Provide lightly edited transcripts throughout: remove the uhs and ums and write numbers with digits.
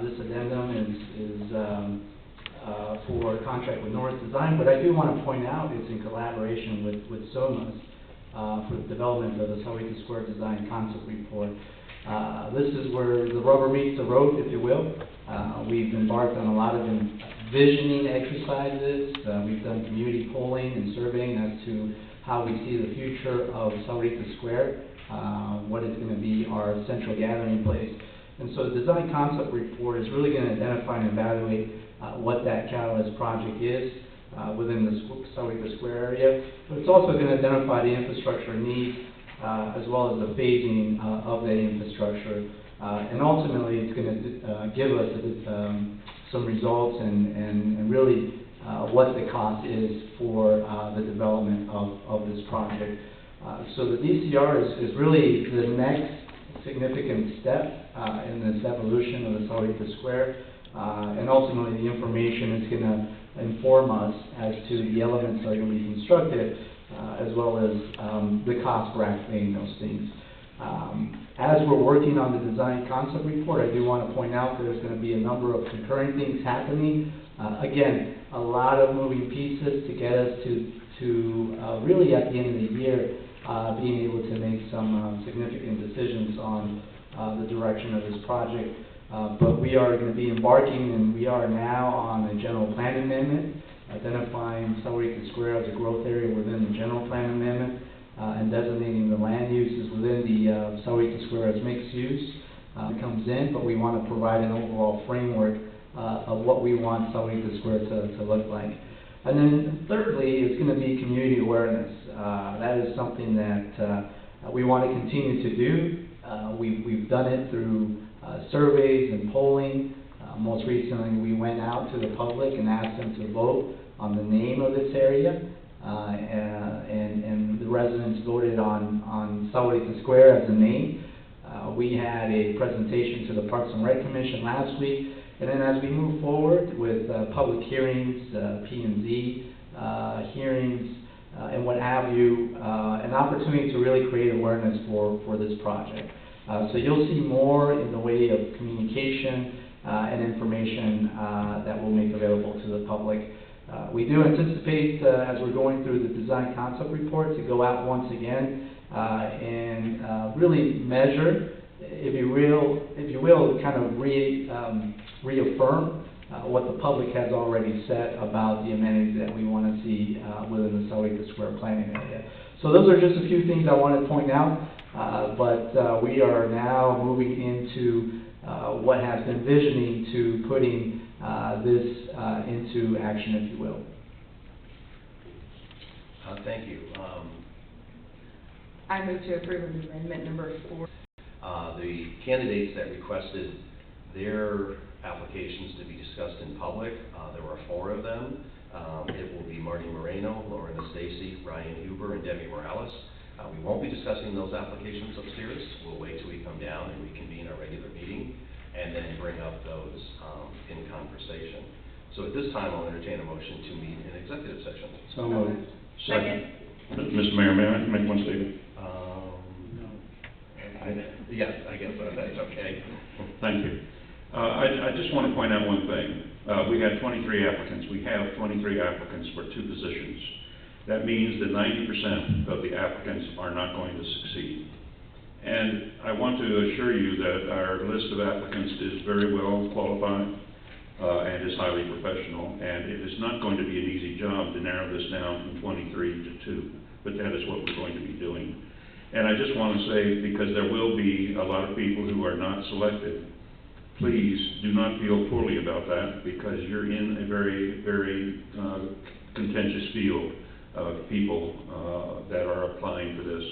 This addendum is for a contract with Norris Design, but I do want to point out it's in collaboration with SOMAS for the development of the Sahuarita Square Design Concept Report. This is where the rubber meets the road, if you will. We've embarked on a lot of visioning exercises. We've done community polling and surveying as to how we see the future of Sahuarita Square, what is going to be our central gathering place. And so the design concept report is really going to identify and evaluate what that catalyst project is within the Sahuarita Square area. But it's also going to identify the infrastructure needs as well as the phasing of that infrastructure. And ultimately, it's going to give us some results and really what the cost is for the development of this project. So the DCR is really the next significant step in this evolution of the Sahuarita Square, and ultimately the information is going to inform us as to the elements that are going to be constructed, as well as the cost for activating those things. As we're working on the design concept report, I do want to point out there's going to be a number of concurrent things happening. Again, a lot of moving pieces to get us to really at the end of the year being able to make some significant decisions on the direction of this project. But we are going to be embarking, and we are now on a general plan amendment, identifying Sahuarita Square as a growth area within the general plan amendment, and designating the land uses within the Sahuarita Square as mixed use comes in, but we want to provide an overall framework of what we want Sahuarita Square to look like. And then thirdly, it's going to be community awareness. That is something that we want to continue to do. We've done it through surveys and polling. Most recently, we went out to the public and asked them to vote on the name of this area, and the residents voted on Sahuarita Square as a name. We had a presentation to the Parks and Rec Commission last week, and then as we move forward with public hearings, P&Z hearings, and what have you, an opportunity to really create awareness for this project. So you'll see more in the way of communication and information that we'll make available to the public. We do anticipate, as we're going through the design concept report, to go out once again and really measure, if you will, kind of reaffirm what the public has already said about the amenities that we want to see within the Sahuarita Square planning area. So those are just a few things I wanted to point out, but we are now moving into what has been visioning to putting this into action, if you will. Thank you. I move to approve amendment number 4. The candidates that requested their applications to be discussed in public, there were 4 of them. It will be Marty Moreno, Lorena Stacy, Ryan Huber, and Debbie Morales. We won't be discussing those applications upstairs. We'll wait till we come down and reconvene our regular meeting, and then bring up those in conversation. So at this time, I'll entertain a motion to meet in executive session. So moved. Second. Mr. Mayor, may I make one statement? Yes, I guess that's okay. Thank you. I just want to point out one thing. We had 23 applicants. We have 23 applicants for 2 positions. That means that 90% of the applicants are not going to succeed. And I want to assure you that our list of applicants is very well qualified and is highly professional, and it is not going to be an easy job to narrow this down from 23 to 2, but that is what we're going to be doing. And I just want to say, because there will be a lot of people who are not selected, please do not feel poorly about that, because you're in a very, very contentious field of people that are applying for this.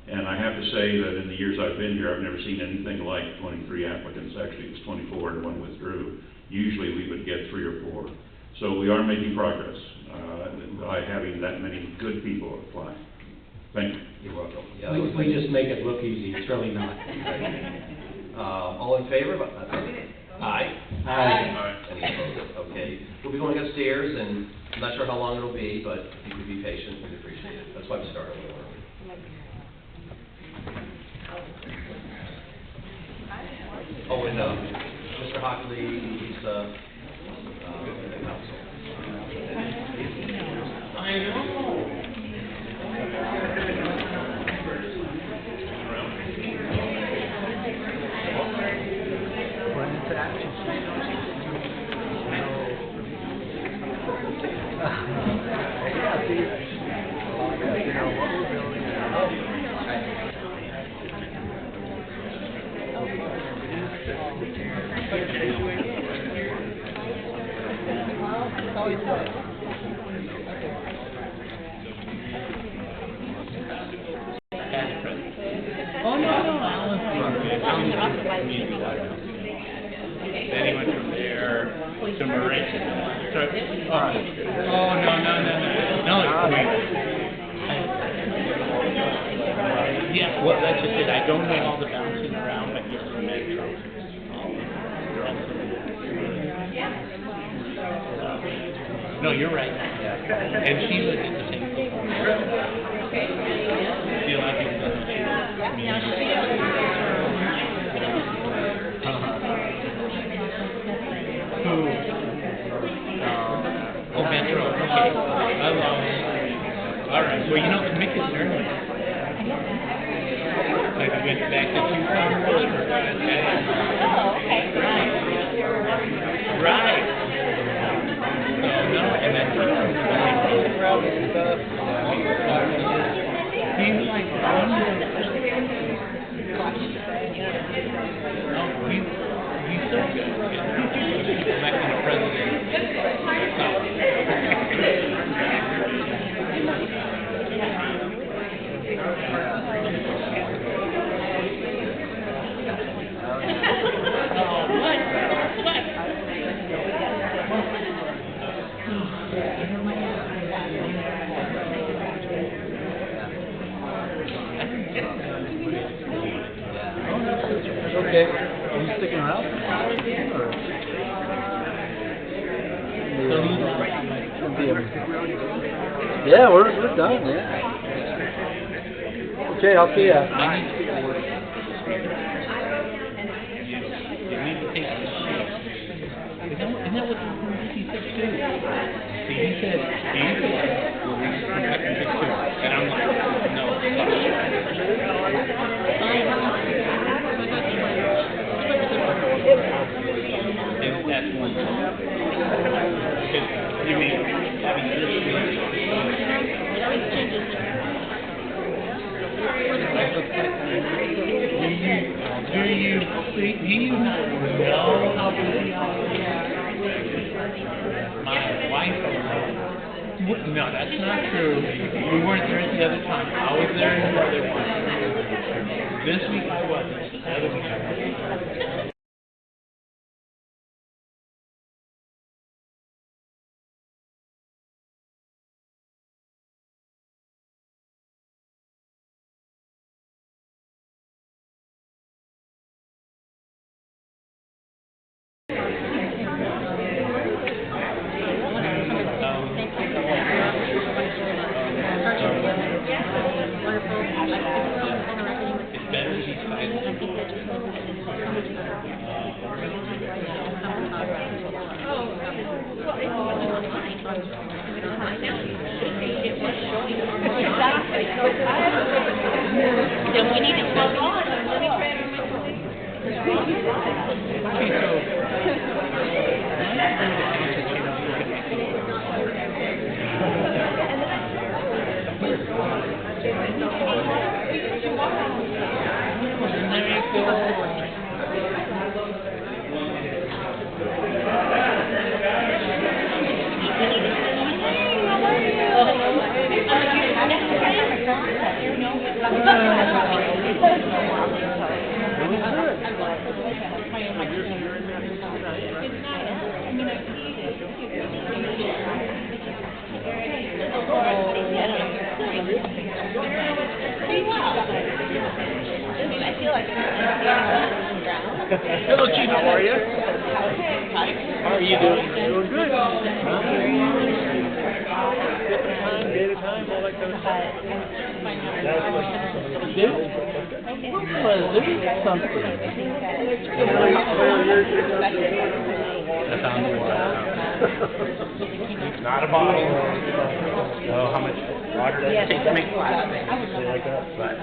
And I have to say that in the years I've been here, I've never seen anything like 23 applicants. Actually, it was 24 and 1 withdrew. Usually we would get 3 or 4. So we are making progress by having that many good people apply. Thank you. You're welcome. Yeah, We just make it look easy. It's really not. all in favor? Aye. Aye. Any opposed? Okay. We'll be going upstairs, and I'm not sure how long it'll be, but if you could be patient, we'd appreciate it. That's why we started a little early. Oh, and Mr. Hockley, Lisa, and the council. Put into action. Yeah, see, you know what we're building. Oh, no, Alan's then he went from there to Marin. Oh, no, it's great. Yeah, well, that's just it. I don't know all the bouncing around, but just the metro. No, you're right. And she was in the same place. See, a lot of people don't know she was. Who? Oh, Metro. Okay. Hello. All right. Well, you know, Mick is nervous. Like, we went back to Tucson. Right. So, no, and then he's like, no, he's so good. Electing a president. Okay, are you sticking around? Or? Yeah, we're done, yeah. Okay, I'll see ya. Isn't that what he said too? See, he said, well, we should come back and fix it. And I'm like, no, and that's one thing. Because, you mean, having do you not know how busy I am? My wife alone. No, that's not true. We weren't there the other time. I was there the other one. This week I wasn't. The other week I wasn't. It's better to be silent. Then we need to plug on. Hello, Chief. How are you? How are you doing? Doing good. Day to time, all that kind of stuff. That's what you do? there's something. I found the water. Not a bottle. Oh, how much water does it take to make glass? But